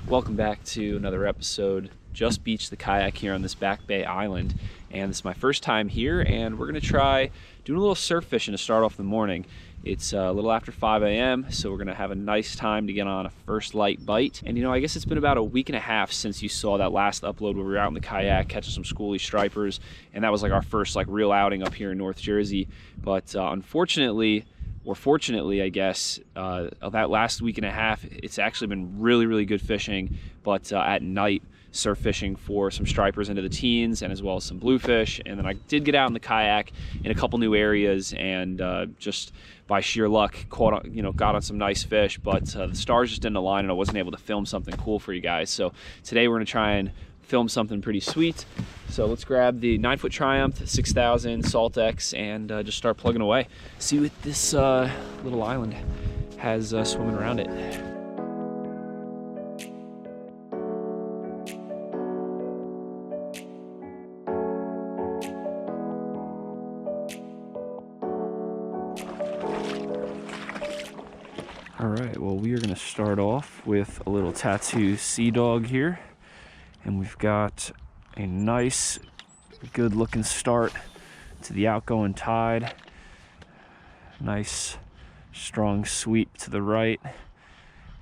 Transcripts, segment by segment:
Welcome back to another episode. Just beached the kayak here on this Back Bay Island, and this is my first time here, and we're gonna try doing a little surf fishing to start off the morning. It's a little after 5 a.m., so we're gonna have a nice time to get on a first light bite. And I guess it's been about a week and a half since you saw that last upload where we were out in the kayak catching some schoolie stripers, and that was like our first real outing up here in North Jersey. But unfortunately, or fortunately, I guess, of that last week and a half, it's actually been really good fishing, but at night, surf fishing for some stripers into the teens and as well as some bluefish. And then I did get out in the kayak in a couple new areas, and just by sheer luck got on some nice fish, but the stars just didn't align and I wasn't able to film something cool for you guys. So today we're gonna try and film something pretty sweet. So let's grab the 9-foot Triumph 6000 Salt X and just start plugging away. See what this little island has swimming around it. All right, well, we are gonna start off with a little tattoo sea dog here. And we've got a nice, good looking start to the outgoing tide. Nice, strong sweep to the right.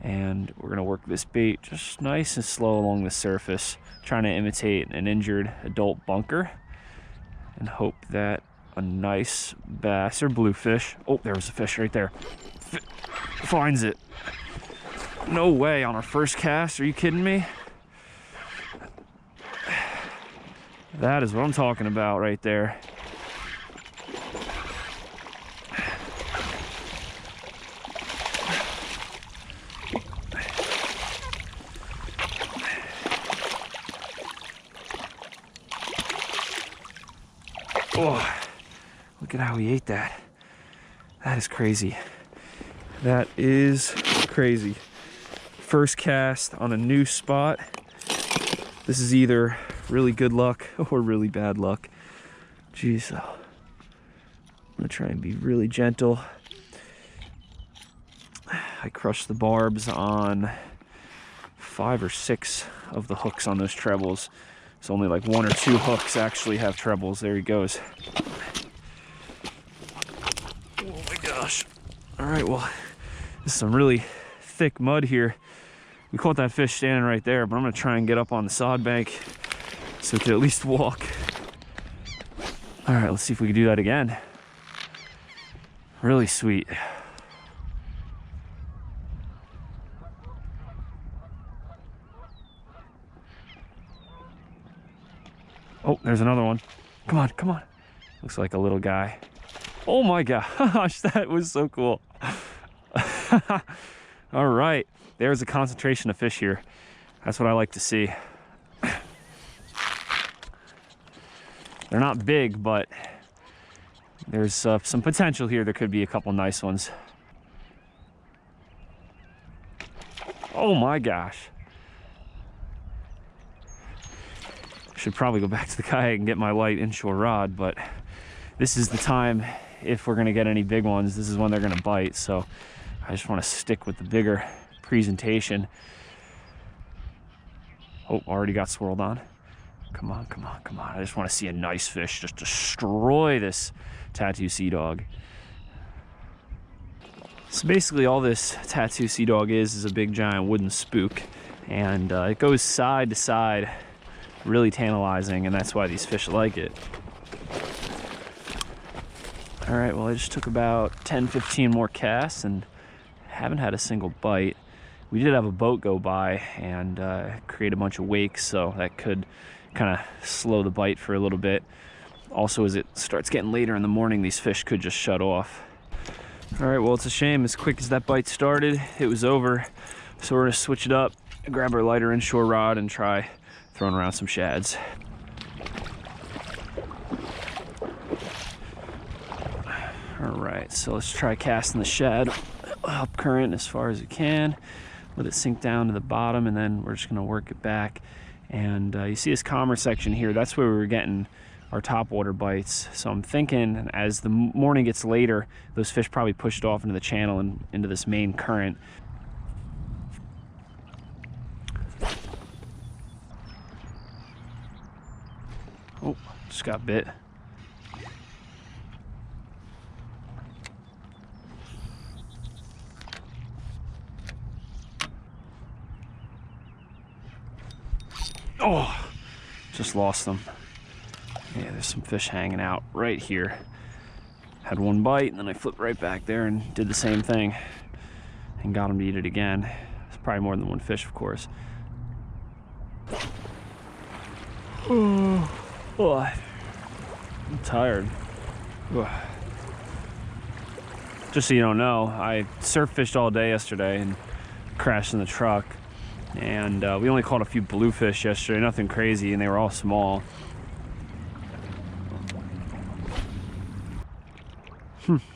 And we're gonna work this bait just nice and slow along the surface, trying to imitate an injured adult bunker and hope that a nice bass or bluefish, oh, there was a fish right there, finds it. No way, on our first cast, are you kidding me? That is what I'm talking about right there. Oh, look at how he ate that. That is crazy. That is crazy. First cast on a new spot. This is either really good luck or really bad luck. Jeez, I'm gonna try and be really gentle. I crushed the barbs on 5 or 6 of the hooks on those trebles. So only like 1 or 2 hooks actually have trebles. There he goes. Oh my gosh. All right, well, this is some really thick mud here. We caught that fish standing right there, but I'm gonna try and get up on the sod bank so we can at least walk. All right, let's see if we can do that again. Really sweet. Oh, there's another one. Come on, come on. Looks like a little guy. Oh my gosh, that was so cool. All right, there's a concentration of fish here. That's what I like to see. They're not big, but there's some potential here. There could be a couple nice ones. Oh my gosh. Should probably go back to the kayak and get my light inshore rod, but this is the time, if we're gonna get any big ones, this is when they're gonna bite. So I just wanna stick with the bigger presentation. Oh, already got swirled on. Come on, come on, come on. I just want to see a nice fish just destroy this tattoo sea dog. So basically all this tattoo sea dog is a big giant wooden spook, and it goes side to side, really tantalizing, and that's why these fish like it. All right, well, I just took about 10-15 more casts and haven't had a single bite. We did have a boat go by and create a bunch of wakes, so that could kind of slow the bite for a little bit. Also, as it starts getting later in the morning, these fish could just shut off. All right, well, it's a shame. As quick as that bite started, it was over. So we're gonna switch it up, grab our lighter inshore rod and try throwing around some shads. All right, so let's try casting the shad up current as far as we can. Let it sink down to the bottom, and then we're just gonna work it back. And you see this calmer section here, that's where we were getting our topwater bites. So I'm thinking as the morning gets later, those fish probably pushed off into the channel and into this main current. Oh, just got bit. Oh, just lost them. Yeah, there's some fish hanging out right here. Had one bite, and then I flipped right back there and did the same thing and got him to eat it again. It's probably more than one fish, of course. Oh, I'm tired. Just so you don't know, I surf fished all day yesterday and crashed in the truck. And we only caught a few bluefish yesterday, nothing crazy, and they were all small.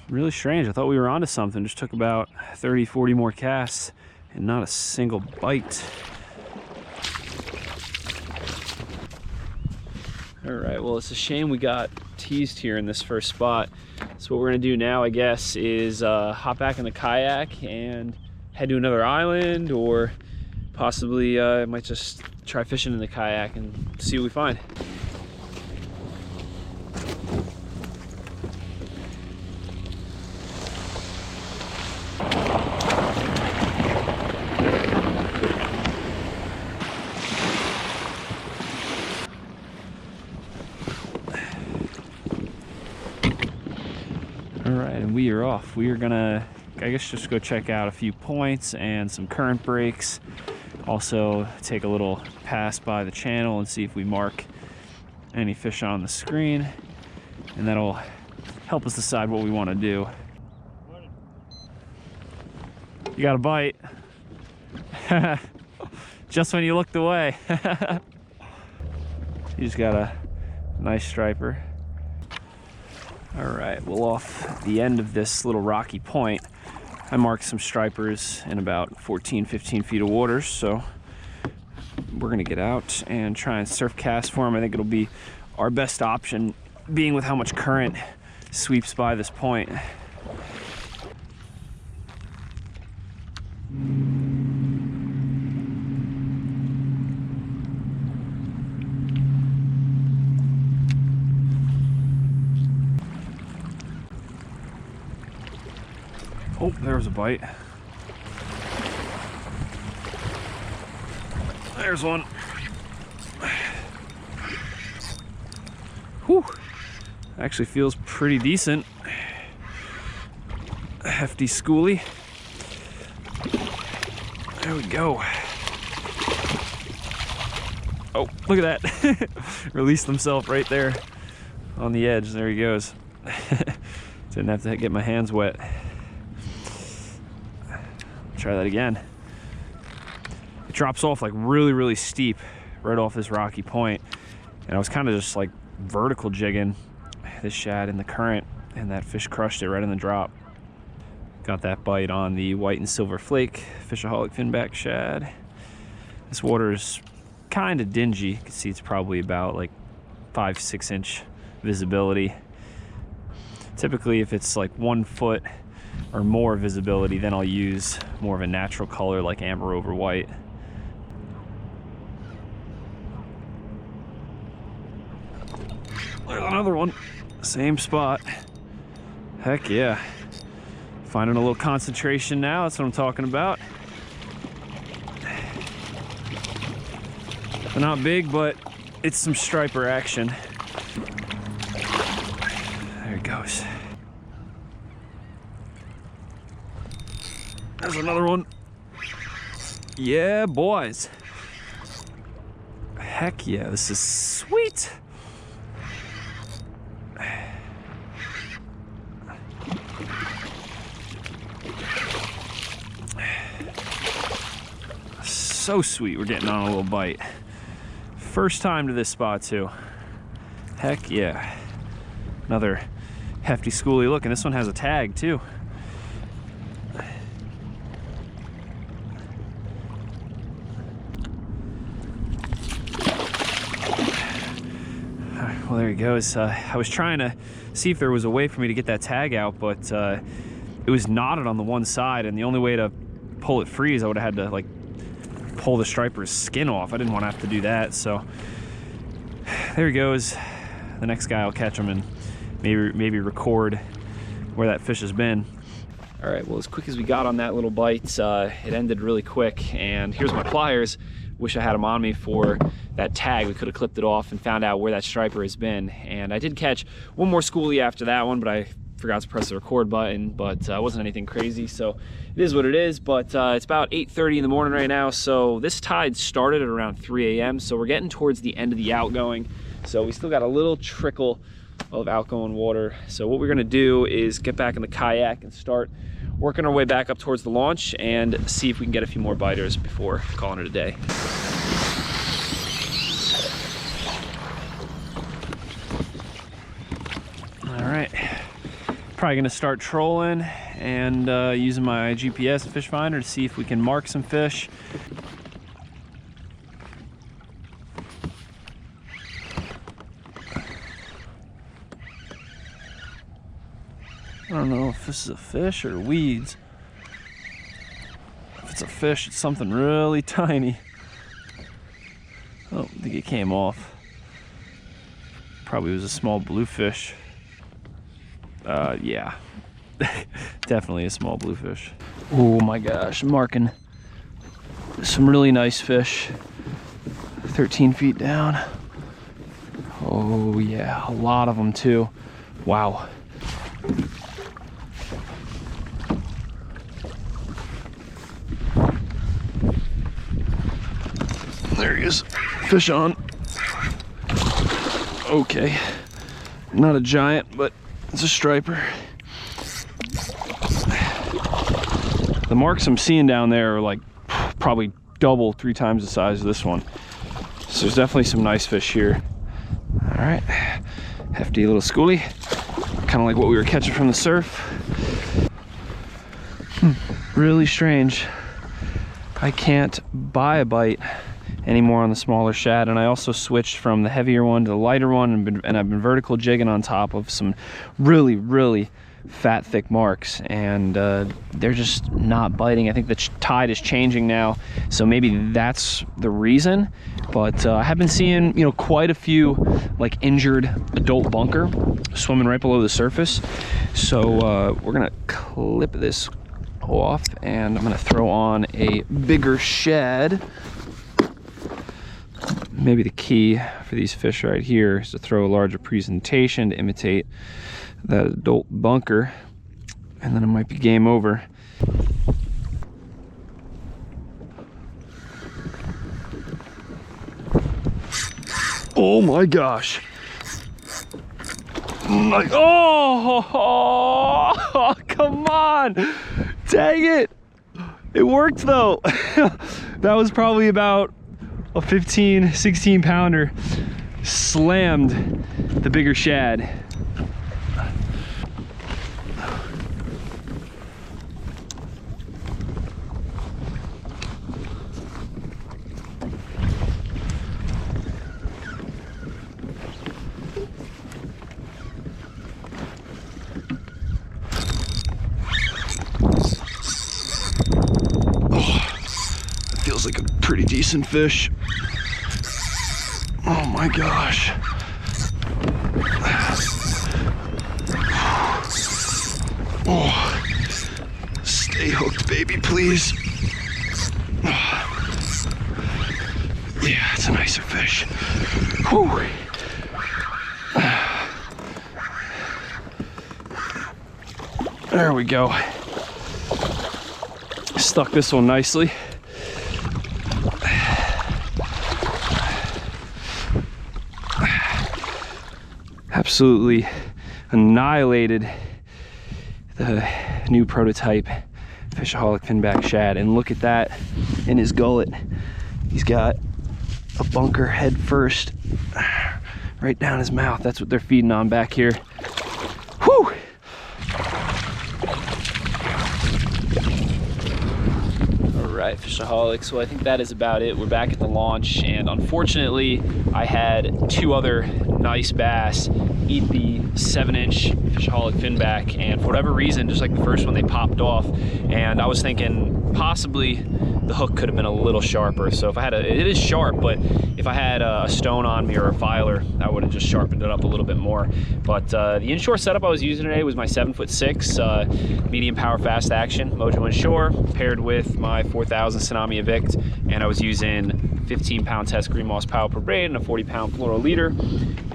Really strange. I thought we were onto something. Just took about 30, 40 more casts and not a single bite. All right, well, it's a shame we got teased here in this first spot. So what we're gonna do now, I guess, is hop back in the kayak and head to another island, or possibly might just try fishing in the kayak and see what we find. All right, and we are off. We are gonna, I guess, just go check out a few points and some current breaks. Also take a little pass by the channel and see if we mark any fish on the screen, and that'll help us decide what we want to do. You got a bite. Just when you looked away. You just got a nice striper. All right, well, off the end of this little rocky point, I marked some stripers in about 14, 15 feet of water, so we're gonna get out and try and surf cast for them. I think it'll be our best option, being with how much current sweeps by this point. Oh, there was a bite. There's one. Whew. Actually feels pretty decent. A hefty schoolie. There we go. Oh, look at that. Released himself right there on the edge. There he goes. Didn't have to get my hands wet. Try that again. It drops off like really, really steep right off this rocky point. And I was kind of just like vertical jigging this shad in the current, and that fish crushed it right in the drop. Got that bite on the white and silver flake Fishaholic finback shad. This water is kind of dingy. You can see it's probably about like 5-6 inch visibility. Typically, if it's like 1 foot or more visibility, then I'll use more of a natural color like amber over white. There's another one, same spot. Heck yeah. Finding a little concentration now, that's what I'm talking about. They're not big, but it's some striper action. There it goes. There's another one. Yeah, boys. Heck yeah, this is sweet. So sweet, we're getting on a little bite. First time to this spot too. Heck yeah. Another hefty schoolie. Look, and this one has a tag too. Well, there he goes. I was trying to see if there was a way for me to get that tag out, but it was knotted on the one side, and the only way to pull it free is I would have had to like pull the striper's skin off. I didn't want to have to do that, so there he goes. the next guy will catch them and maybe record where that fish has been. All right, well, as quick as we got on that little bite, it ended really quick. And here's my pliers. Wish I had them on me for that tag. We could have clipped it off and found out where that striper has been. And I did catch one more schoolie after that one, but I forgot to press the record button, but it wasn't anything crazy, so it is what it is. But it's about 8:30 in the morning right now, so this tide started at around 3 a.m., so we're getting towards the end of the outgoing, so we still got a little trickle of outgoing water. So what we're gonna do is get back in the kayak and start working our way back up towards the launch and see if we can get a few more biters before calling it a day. All right, probably gonna start trolling and using my GPS fish finder to see if we can mark some fish. I don't know if this is a fish or weeds. If it's a fish, it's something really tiny. I don't think it came off. Probably was a small bluefish. Yeah, definitely a small bluefish. Oh my gosh, I'm marking some really nice fish. 13 feet down. Oh yeah, a lot of them too. Wow. There he is, fish on. Okay, not a giant, but it's a striper. The marks I'm seeing down there are like probably double, 3 times the size of this one. So there's definitely some nice fish here. All right, hefty little schoolie, kind of like what we were catching from the surf. Really strange. I can't buy a bite anymore on the smaller shad, and I also switched from the heavier one to the lighter one, and I've been vertical jigging on top of some really fat, thick marks, and they're just not biting. I think the tide is changing now, so maybe that's the reason. But I have been seeing, quite a few like injured adult bunker swimming right below the surface. So we're gonna clip this off, and I'm gonna throw on a bigger shad. Maybe the key for these fish right here is to throw a larger presentation to imitate that adult bunker, and then it might be game over. Oh my gosh. Oh, come on. Dang it. It worked though. That was probably about a 15, 16 pounder. Slammed the bigger shad. Feels like a pretty decent fish. Oh my gosh. Oh, stay hooked, baby, please. Yeah, it's a nicer fish. Whew. There we go. Stuck this one nicely. Absolutely annihilated the new prototype Fishaholic finback shad, and look at that in his gullet. He's got a bunker head first right down his mouth. That's what they're feeding on back here. Whew! Alright, Fishaholics, well, I think that is about it. We're back at the launch, and unfortunately I had 2 other nice bass eat the 7-inch Fishaholic finback, and for whatever reason, just like the first one, they popped off. And I was thinking possibly the hook could have been a little sharper. So if I had it is sharp, but if I had a stone on me or a filer, I would have just sharpened it up a little bit more. But the inshore setup I was using today was my 7'6" medium power fast action Mojo Inshore, paired with my 4000 Tsunami Evict, and I was using 15-pound test green moss power per braid and a 40-pound fluoro leader.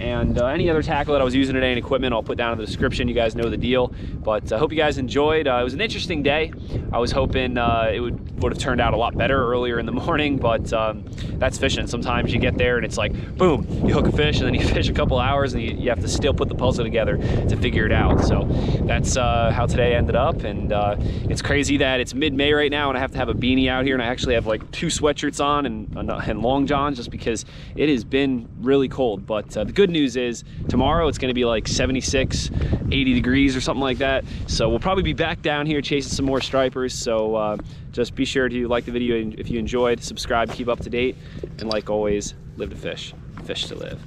And any other tackle that I was using today and equipment, I'll put down in the description. You guys know the deal. But I hope you guys enjoyed. It was an interesting day. I was hoping it would have turned out a lot better earlier in the morning, but that's fishing. Sometimes you get there and it's like, boom, you hook a fish, and then you fish a couple hours, and you have to still put the puzzle together to figure it out. So that's how today ended up. And it's crazy that it's mid-May right now, and I have to have a beanie out here, and I actually have like 2 sweatshirts on and long johns, just because it has been really cold. But the good news is tomorrow it's going to be like 76, 80 degrees or something like that. So we'll probably be back down here chasing some more stripers. So just be sure to like the video if you enjoyed, subscribe, keep up to date, and like always, live to fish, fish to live.